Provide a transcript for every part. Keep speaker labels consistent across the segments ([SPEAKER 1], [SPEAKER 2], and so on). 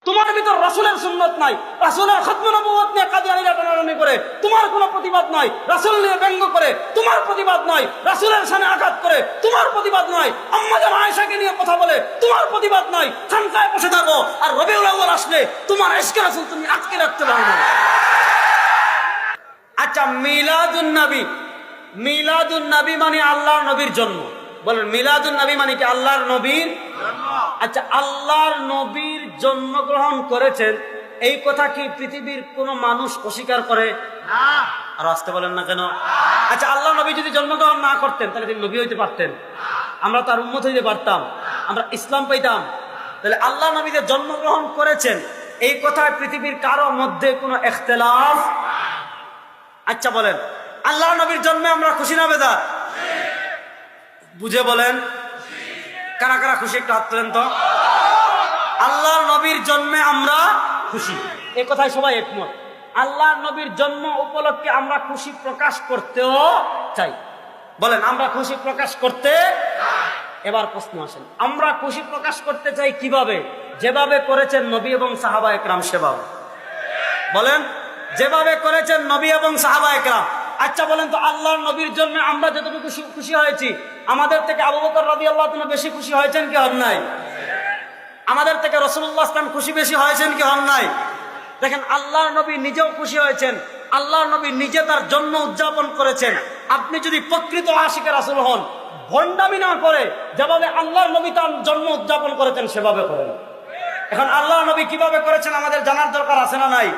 [SPEAKER 1] তোমার ভিতর রাসূলের সুন্নাত নাই, রাসূলের খতম নবুয়ত নিয়ে কাদিয়ানীরা টানাটানি করে তোমার কোনো প্রতিবাদ নাই, রাসূল নিয়ে ব্যঙ্গ করে তোমার প্রতিবাদ নাই, রাসূলের শানে আঘাত করে তোমার প্রতিবাদ নাই, আম্মা জান আয়েশাকে নিয়ে কথা বলে তোমার প্রতিবাদ নাই, খানকায় বসে থাকো আর রবিউল আউয়াল আসলে তোমার ইশকে রাসূল তুমি আটকে রাখতে পারো না। আচ্ছা, মিলাদুন নবী, মিলাদুন নবী মানে আল্লাহর নবীর জন্ম। বলেন মিলাদুন নবী মানে কি? আল্লাহর নবীর জন্ম। আচ্ছা, আল্লাহর নবীর জন্মগ্রহণ করেছেন এই কথা কি পৃথিবীর কোন মানুষ অস্বীকার করে? না। আর আসতে বলেন না কেন? আচ্ছা, আল্লাহ নবী যদি জন্মগ্রহণ না করতেন তাহলে তিনি নবী হইতে পারতেন? আমরা তার উম্মত হইতে পারতাম? আমরা ইসলাম পাইতাম? তাহলে আল্লাহ নবী যে জন্মগ্রহণ করেছেন এই কথায় পৃথিবীর কারো মধ্যে কোনো ইখতিলাফ। আচ্ছা বলেন, আল্লাহ নবীর জন্মে আমরা খুশি না বেজার? বুঝে বলেন, কারা কারা খুশি একটু হাত তোলেন তো। আল্লাহ নবীর জন্মে আমরা খুশি, এই কথায় সবাই একমত। আল্লাহ নবীর জন্ম উপলক্ষে আমরা খুশি প্রকাশ করতেও চাই। বলেন আমরা খুশি প্রকাশ করতে। এবার প্রশ্ন আসেন, আমরা খুশি প্রকাশ করতে চাই কিভাবে? যেভাবে করেছেন নবী এবং সাহাবা একরাম সেভাবে। বলেন, যেভাবে করেছেন নবী এবং সাহাবা একরাম। আচ্ছা বলেন তো, আল্লাহর নবীর জন্য আমরা যতটুকু খুশি হয়েছি, আমাদের থেকে আবু বকর রাদিয়াল্লাহু তাআলা বেশি খুশি হয়েছেন কি হন নাই? আমাদের থেকে রাসূলুল্লাহ সাল্লাল্লাহু আলাইহি ওয়াসাল্লাম খুশি বেশি হয়েছেন কি হন নাই? দেখেন, আল্লাহর নবী নিজেও খুশি হয়েছেন, আল্লাহর নবী নিজে তার জন্ম উদযাপন করেছেন। আপনি যদি প্রকৃত আশিকে রাসূল হন, ভণ্ডামি না করে যেভাবে আল্লাহর নবী তার জন্ম উদযাপন করেছেন সেভাবে করেন। এখন আল্লাহ নবী কিভাবে করেছেন আমাদের জানার দরকার আছে না নাই?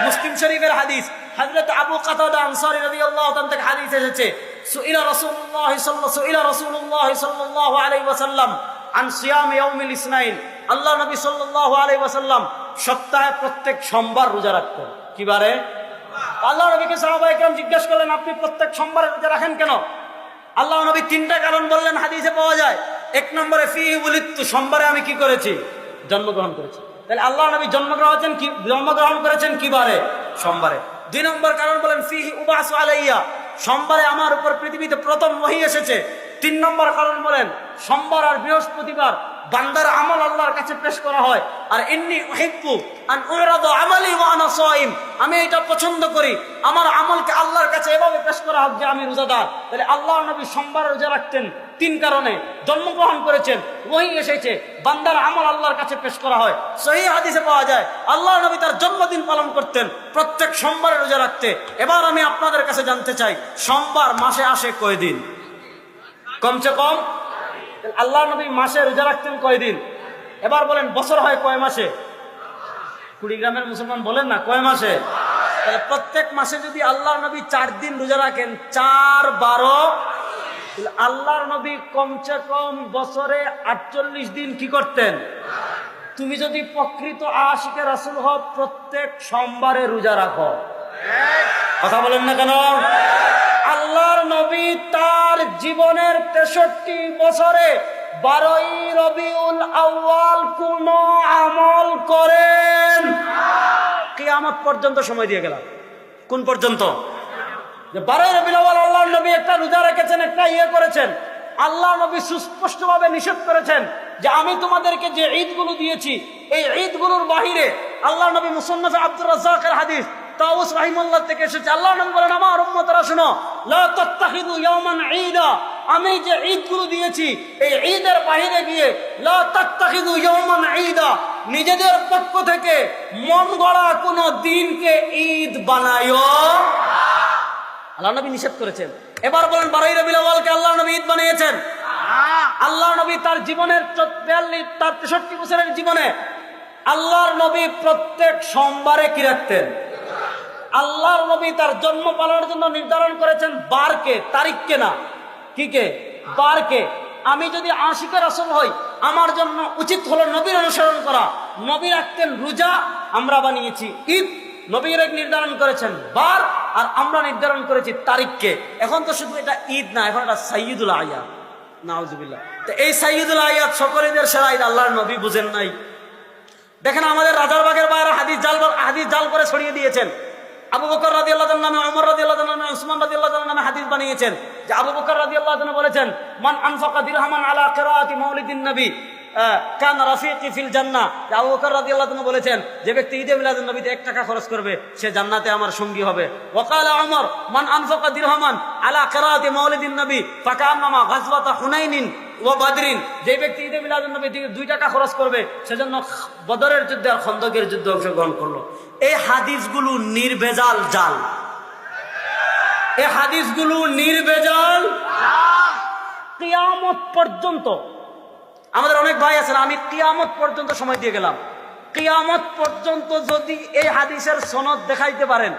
[SPEAKER 1] মুসলিম শরীফের হাদিস, হযরত আবু কাতাদা আনসারী রাদিয়াল্লাহু তাআলা থেকে হাদিস এসেছে, সুইলা রাসূলুল্লাহ সাল্লাল্লাহু আলাইহি ওয়াসাল্লাম আন সিয়াম ইয়াউমিল ইসনাইন। আল্লাহ নবী সাল্লাল্লাহু আলাইহি ওয়াসাল্লাম সপ্তাহে প্রত্যেক সোমবার রোজা রাখতেন। কি বারে? আল্লাহ নবীকে সাহাবায়ে কেরাম জিজ্ঞাসা করলেন, আপনি প্রত্যেক সোমবারে রোজা রাখেন কেন? আল্লাহ নবী তিনটা কারণ বললেন, হাদিসে পাওয়া যায়। এক নম্বরে ফিহি উলিদতু, সোমবারে আমি কি করেছি? জন্মগ্রহণ করেছি। তাহলে আল্লাহ নবী জন্মগ্রহণ করেছেন কি বারে? সোমবারে। দুই নম্বর কারণ বলেন ফিহি উবাসু আলাইয়া, সোমবারে আমার উপর পৃথিবীতে প্রথম ওহী এসেছে। তিন নম্বর কারণ বলেন সোমবার আর বৃহস্পতিবার বান্দার আমল আল্লাহর কাছে পেশ করা হয়। আর ইন্নী উহিব্বু আন উরাদা আমালি ওয়া আনা সাইম, আমি এটা পছন্দ করি আমার আমলকে আল্লাহর কাছে এভাবে পেশ করা হোক যে আমি রোজাদার। তাহলে আল্লাহ নবী সোমবার রোজা রাখতেন তিন কারণে। জন্মগ্রহণ করেছেন, ওহী এসেছে, বান্দার আমল আল্লাহর কাছে পেশ করা হয়। সহিহ হাদিসে পাওয়া যায় আল্লাহ নবী তার জন্মদিন পালন করতেন প্রত্যেক সোমবারে রোজা রাখতে। এবার আমি আপনাদের কাছে জানতে চাই, সোমবার মাসে আসে কয় দিন? কমসে কম। আল্লাহ নবী মাসে রোজা রাখতেন কয় দিন? এবার বলেন বছর হয় কয় মাসে? কুড়িগ্রামের মুসলমান বলেন না কয় মাসে? তাহলে প্রত্যেক মাসে যদি আল্লাহ নবী 4 দিন রোজা রাখেন, 4 12, আল্লাহর নবী কমসে কম বছরে 48 দিন কি করতেন? তুমি যদি প্রকৃত আশিকে রাসূল হও, প্রত্যেক সোমবারে রোজা রাখো। কথা বলেন না কেন? আল্লাহর নবী তার জীবনের 63 বছরে 12ই রবিউল আউয়াল কোন আমল করেন? কিয়ামত পর্যন্ত সময় দিয়ে গেলাম। কোন পর্যন্ত? যে 12ই রবিউল আউয়াল আল্লাহর নবী একটা রোজা রেখেছেন, একটা করেছেন। আল্লাহ নবী সুস্পষ্টভাবে নিষেধ করেছেন যে আমি তোমাদেরকে যে ঈদগুলো দিয়েছি এই ঈদগুলোর বাহিরে, আল্লাহ নবী মুসান্নাফ আব্দুর রাজ্জাকের হাদিস তাউস রাহিমাহুল্লাহ থেকে এসেছে, আল্লাহ নবী বলেন আমার উম্মতরা শুনো, লা তাত্তাখিযু ইয়াওমান ঈদা, আমি যে ঈদগুলো দিয়েছি এই ঈদের বাহিরে গিয়ে লা তাত্তাখিযু ইয়াওমান ঈদা, নিজেদের পক্ষ থেকে মন গড়া কোন দিনকে ঈদ বানায়ো। আল্লাহ নবী নিষেধ করেছেন। এবার বলেন 12ই রবিউল আউয়ালকে আল্লাহ নবী ঈদ বানিয়েছেন? আল্লাহ নবী তার জীবনের 63 বছরের জীবনে আল্লাহর নবী প্রত্যেক সোমবারে কি রাখতেন? আল্লাহর নবী তার জন্ম পালনের জন্য নির্ধারণ করেছেন বারকে, তারিখকে না। কি কে? বারকে। আমি যদি আশিকে রাসূল হই, আমার জন্য উচিত হলো নবীর অনুসরণ করা। নবী রাখতেন রোজা, আমরা বানিয়েছি ঈদ। নবীর নির্ধারণ করেছেন বার, আর আমরা নির্ধারণ করেছি তারিখকে। এখন তো শুধু এটা ঈদ না, এখন এটা সাইয়্যিদুল আয়াত। নাউজুবিল্লাহ। তো এই সাইয়্যিদুল আয়াত সকলের সেরা ঈদ, আল্লাহর নবী বুঝেন নাই? দেখেন আমাদের রাজারবাগের বাইরে হাদিস জাল করে ছড়িয়ে দিয়েছেন। আবু বকর রাদিয়াল্লাহু তাআলা নামে, ওমর রাদিয়াল্লাহু তাআলা নামে, উসমান রাদিয়াল্লাহু তাআলা নামে হাদিস বানিয়েছেন যে আবু বকর রাদিয়াল্লাহু তাআলা বলেছেন মান আনফাকা দিরহামান আলা কিরাআতি মাউলিদিন নবী, কানা রাফিকি ফিল জান্নাহ, আবু বকর রাদিয়াল্লাহু আনহু বলেছেন যে ব্যক্তি ঈদে মিলাদুন নবীতে 1 টাকা খরচ করবে সে জান্নাতে আমার সঙ্গী হবে। ওয়াকালা উমর মান আনফাকা দিরহামান আলা কিরাআতি মাউলিদিন নবী ফাকান্নামা গাজওয়াতা হুনাইনিন ওয়া বাদরিন, যে ব্যক্তি ঈদে মিলাদুন নবীতে 2 টাকা খরচ করবে সেজন্য বদরের যুদ্ধে আর খন্দকের যুদ্ধে অংশগ্রহণ করলো। এই হাদিসগুলো নির্ভেজাল জাল, এই হাদিসগুলো নির্ভেজাল। কিয়ামত পর্যন্ত আমাদের অনেক ভাই আছেন, আমি কিয়ামত পর্যন্ত সময় দিয়ে গেলাম, কিয়ামত পর্যন্ত যদি এই হাদিসের সনদ দেখাইতে পারেন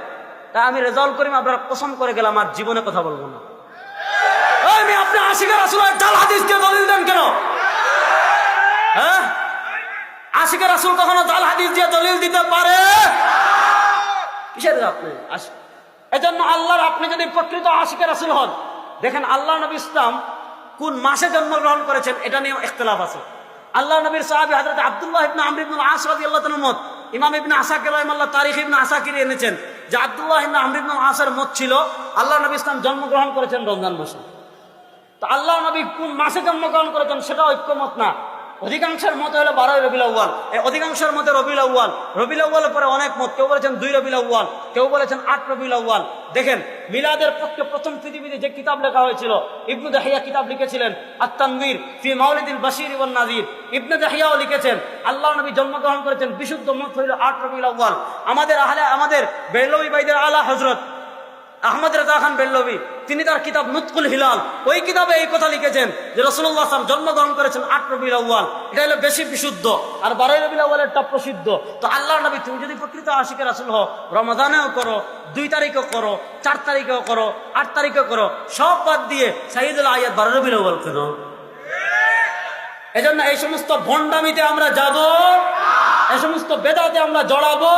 [SPEAKER 1] তা আমি রেজাল্ট করি আপনারা কসম করে গেলাম আর জীবনে কথা বলবো না। আমি আপনি আশিকে রাসূলের জাল হাদিস দিয়ে দলিল দেন কেন? হ্যাঁ, আশিকে রাসূল কখনো জাল হাদিস দিয়ে দলিল দিতে পারে? কিসের আপনি এজন্য আল্লাহর আপনি যদি প্রকৃত আশিকে রাসূল হন, দেখেন আল্লাহ নবী ইসলাম কোন মাসে জন্মগ্রহণ করেছেন এটা নিয়ে ইখতিলাফ আছে। আল্লাহ নবীর সাহাবী হযরত আব্দুল্লাহ ইবনে আমর ইবনে আস রাদিয়াল্লাহু তাআলা মত, ইমাম ইবনে আসাকির রাহিমাহুল্লাহ তারিখ ইবনে আসাকির এনেছেন যে আব্দুল্লাহ ইবনে আমর ইবনে আসের মত ছিল আল্লাহ নবী ইসলাম জন্মগ্রহণ করেছেন রমজান মাসে। তো আল্লাহ নবী কোন মাসে জন্মগ্রহণ করেছেন সেটা ঐক্যমত না। অধিকাংশের মত হলো 12 রবিউল আউয়াল, এই অধিকাংশের মতে রবিউল আউয়াল, রবিউল আউয়ালের পরে অনেক মত, কেউ বলেছেন 2 রবিউল আউয়াল, কেউ বলেছেন 8 রবিউল আউয়াল। দেখেন মিলাদের পক্ষে প্রথম পৃথিবীতে যে কিতাব লেখা হয়েছিল ইবনে দাহিয়া কিতাব লিখেছিলেন আত-তানবীর ফি মাউলিদিল বাশীর ওয়ান নাযীর, ইবনে দাহিয়াও লিখেছেন আল্লাহ নবী জন্মগ্রহণ করেছেন বিশুদ্ধ মত হইল 8 রবিউল আউয়াল। আমাদের বেরলভী ভাইদের আলা হযরত আহমদ রেজা খান বেরলভী তিনি তার কিতাব নুতকুল হিলাল ওই কিতাবে এই কথা লিখেছেন যে রাসূলুল্লাহ সাল্লাল্লাহু আলাইহি ওয়াসাল্লাম জন্মগ্রহণ করেছেন 8 রবিউল আউয়াল, এটা হলো বেশি বিশুদ্ধ, আর 12 রবিউল আউয়ালেরটা প্রসিদ্ধ। তো আল্লাহর নবী তুমি যদি প্রকৃত আশিকে রাসূল হও, রমাদানেও করো, 2 তারিখেও করো, 4 তারিখেও করো, 8 তারিখেও করো, সব বাদ দিয়ে সাইয়্যিদুল আয়াত 12 রবিউল আউয়াল কেন? এজন্য এই সমস্ত ভণ্ডামিতে আমরা যাব, এই সমস্ত বেদাতে আমরা জড়াবো।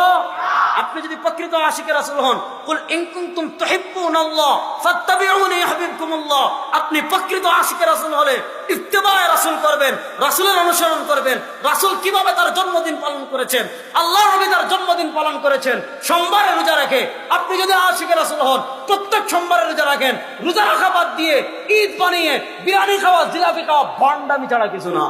[SPEAKER 1] আপনি যদি প্রকৃত আশিকে রাসূল হন, কুল ইন কুনতুম তুহিব্বুনাল্লাহ ফাত্তাবিউনি ইউহিব্বুকুমুল্লাহ, আপনি প্রকৃত আশিকে রাসূল হলে ইত্তেবায়ে রাসূল করবেন, রাসূলের অনুসরণ করবেন। রাসূল কিভাবে তার জন্মদিন পালন করেছেন, আল্লাহ নবী তার জন্মদিন পালন করেছেন সোমবারে রোজা রেখে। আপনি যদি আশিকে রাসূল হন, প্রত্যেক সোমবারে রোজা রাখেন, রোজা রাখা বাদ দিয়ে ঈদ বানিয়ে বিরিয়ানি খাওয়া, জিলাপি খাওয়া ভণ্ডামি ছাড়া কিছু না।